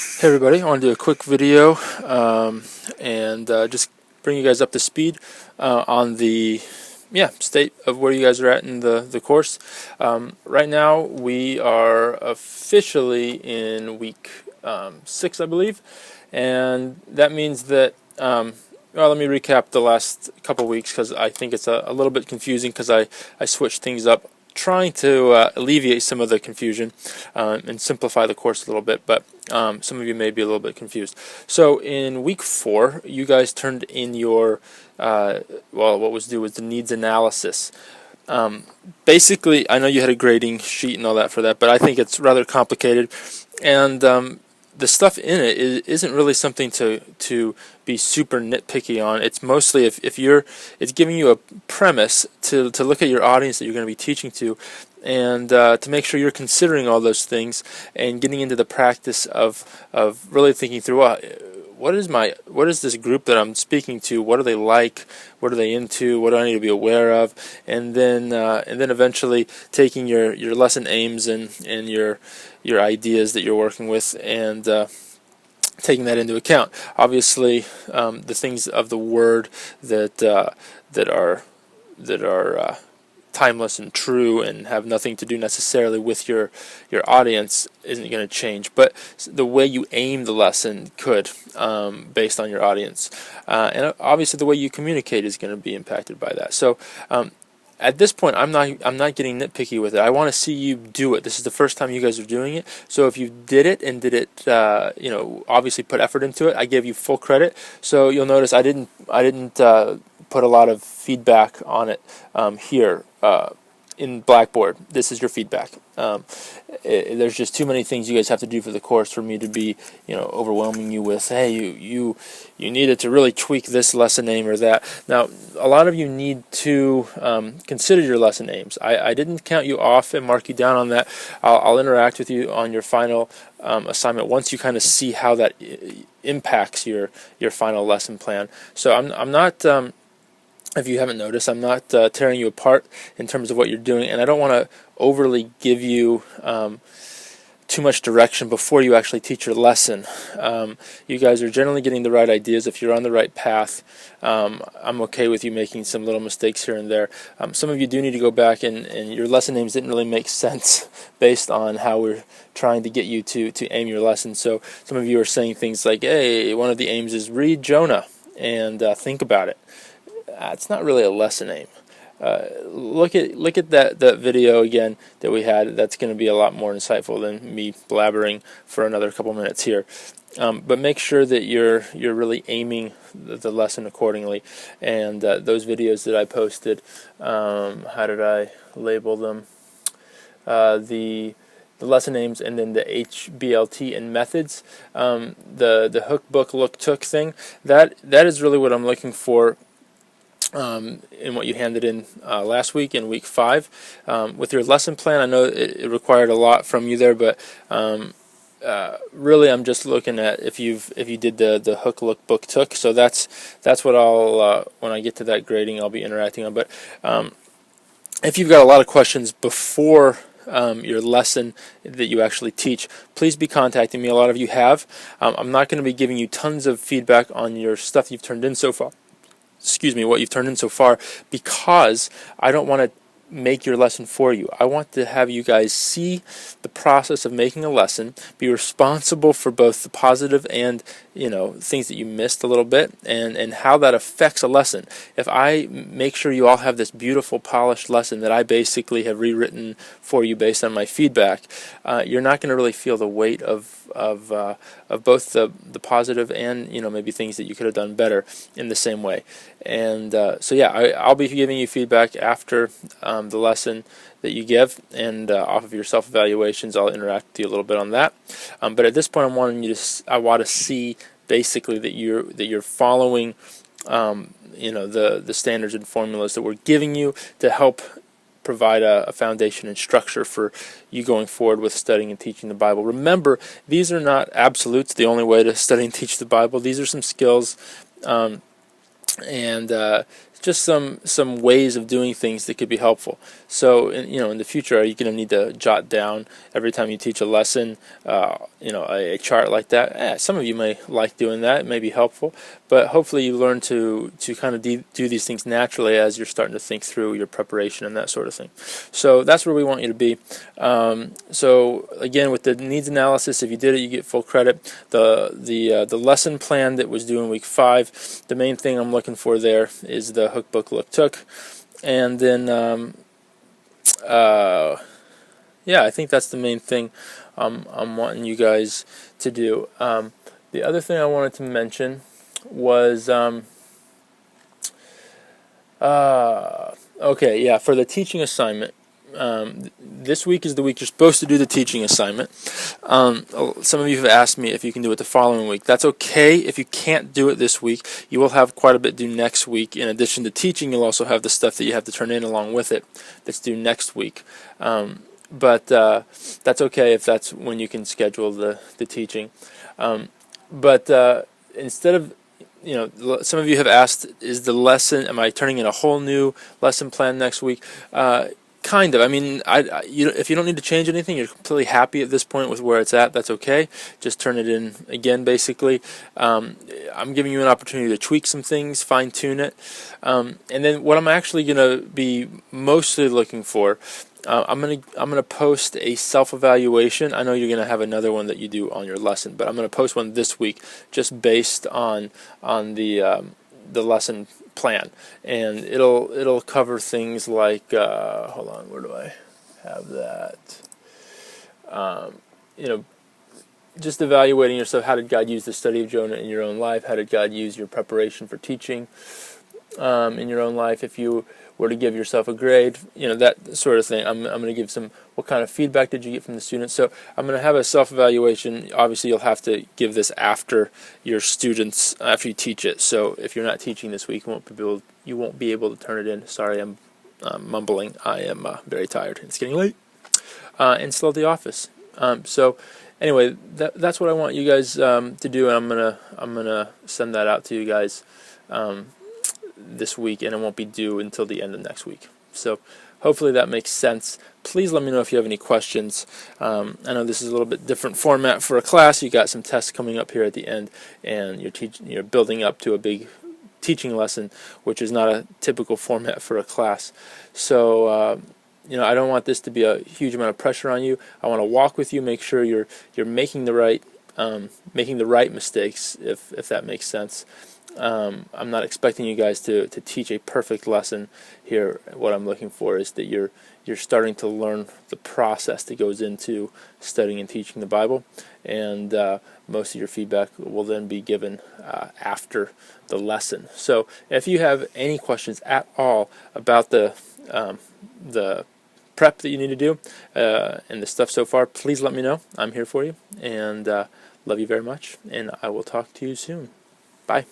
Hey everybody, I want to do a quick video and just bring you guys up to speed on the state of where you guys are at in the course. Right now we are officially in week 6, I believe, and that means that well, let me recap the last couple weeks because I think it's a little bit confusing because I switched things up, trying to alleviate some of the confusion and simplify the course a little bit, but some of you may be a little bit confused. So in week 4, you guys turned in your, what was due was the needs analysis. Basically, I know you had a grading sheet and all that for that, but I think it's rather complicated, and the stuff in it isn't really something to be super nitpicky on. It's mostly it's giving you a premise to look at your audience that you're going to be teaching to, and to make sure you're considering all those things and getting into the practice of really thinking through what is this group that I'm speaking to? What are they like? What are they into? What do I need to be aware of? And then eventually taking your lesson aims and your ideas that you're working with and taking that into account. Obviously, the things of the Word that are timeless and true and have nothing to do necessarily with your audience isn't going to change, but the way you aim the lesson could, based on your audience, and obviously the way you communicate is going to be impacted by that. So at this point, I'm not getting nitpicky with it. I want to see you do it. This is the first time you guys are doing it. So if you did it and did it, obviously put effort into it, I give you full credit. So you'll notice I didn't put a lot of feedback on it here in Blackboard. This is your feedback. There's just too many things you guys have to do for the course for me to be, overwhelming you with, hey, you needed to really tweak this lesson name or that. Now, a lot of you need to consider your lesson names. I didn't count you off and mark you down on that. I'll interact with you on your final assignment once you kind of see how that impacts your final lesson plan. So I'm not. If you haven't noticed, I'm not tearing you apart in terms of what you're doing, and I don't want to overly give you too much direction before you actually teach your lesson. You guys are generally getting the right ideas if you're on the right path. I'm okay with you making some little mistakes here and there. Some of you do need to go back, and your lesson names didn't really make sense based on how we're trying to get you to aim your lesson. So some of you are saying things like, hey, one of the aims is read Jonah and think about it. It's not really a lesson aim. Look at that video again that we had. That's going to be a lot more insightful than me blabbering for another couple minutes here. But make sure that you're really aiming the lesson accordingly. And those videos that I posted, how did I label them? The lesson names and then the HBLT and methods. The hook, book, look, took thing. That is really what I'm looking for. In what you handed in last week in week 5 with your lesson plan. I know it required a lot from you there, but really I'm just looking at if you did the hook, look, book, took. So that's what I'll when I get to that grading I'll be interacting on. But if you've got a lot of questions before your lesson that you actually teach, please be contacting me. A lot of you have. I'm not going to be giving you tons of feedback on your stuff you've turned in so far. What you've turned in so far, because I don't want to make your lesson for you. I want to have you guys see the process of making a lesson, be responsible for both the positive and things that you missed a little bit, and how that affects a lesson. If I make sure you all have this beautiful polished lesson that I basically have rewritten for you based on my feedback, you're not going to really feel the weight of both the positive and maybe things that you could have done better in the same way. And so yeah, I'll be giving you feedback after the lesson that you give, and off of your self-evaluations I'll interact with you a little bit on that. But at this point I want to see basically that you're following the standards and formulas that we're giving you to help provide a foundation and structure for you going forward with studying and teaching the Bible. Remember, these are not absolutes, the only way to study and teach the Bible. These are some skills and just some ways of doing things that could be helpful. So in the future, are you going to need to jot down every time you teach a lesson, a chart like that? Some of you may like doing that. It may be helpful, but hopefully you learn to kind of do these things naturally as you're starting to think through your preparation and that sort of thing. So that's where we want you to be. So again, with the needs analysis, if you did it, you get full credit. The lesson plan that was due in week 5, the main thing I'm looking for there is the Hook Book Look Took, and then I think that's the main thing I'm wanting you guys to do. The other thing I wanted to mention was for the teaching assignment. This week is the week you're supposed to do the teaching assignment. Some of you have asked me if you can do it the following week. That's okay if you can't do it this week. You will have quite a bit due next week. In addition to teaching, you'll also have the stuff that you have to turn in along with it that's due next week. But that's okay if that's when you can schedule the teaching. But instead of, some of you have asked, am I turning in a whole new lesson plan next week? Kind of. I mean, if you don't need to change anything, you're completely happy at this point with where it's at, that's okay. Just turn it in again, basically. I'm giving you an opportunity to tweak some things, fine-tune it. And then what I'm actually going to be mostly looking for, I'm gonna post a self-evaluation. I know you're gonna have another one that you do on your lesson, but I'm gonna post one this week just based on the lesson plan, and it'll cover things like hold on, where do I have that? Just evaluating yourself. How did God use the study of Jonah in your own life? How did God use your preparation for teaching in your own life? If you were to give yourself a grade, that sort of thing. I'm going to give what kind of feedback did you get from the students? So I'm going to have a self-evaluation. Obviously, you'll have to give this after your students, after you teach it. So if you're not teaching this week, you won't be able to turn it in. Sorry, I'm mumbling. I am very tired. It's getting late. And still at the office. So anyway, that's what I want you guys to do, and I'm gonna send that out to you guys this week, and it won't be due until the end of next week. So hopefully that makes sense. Please let me know if you have any questions. I know this is a little bit different format for a class. You got some tests coming up here at the end, and you're building up to a big teaching lesson, which is not a typical format for a class. So I don't want this to be a huge amount of pressure on you. I want to walk with you, make sure you're making the right mistakes, if that makes sense. I'm not expecting you guys to teach a perfect lesson here. What I'm looking for is that you're starting to learn the process that goes into studying and teaching the Bible, and most of your feedback will then be given after the lesson. So if you have any questions at all about the prep that you need to do and the stuff so far, please let me know. I'm here for you, and love you very much, and I will talk to you soon. Bye.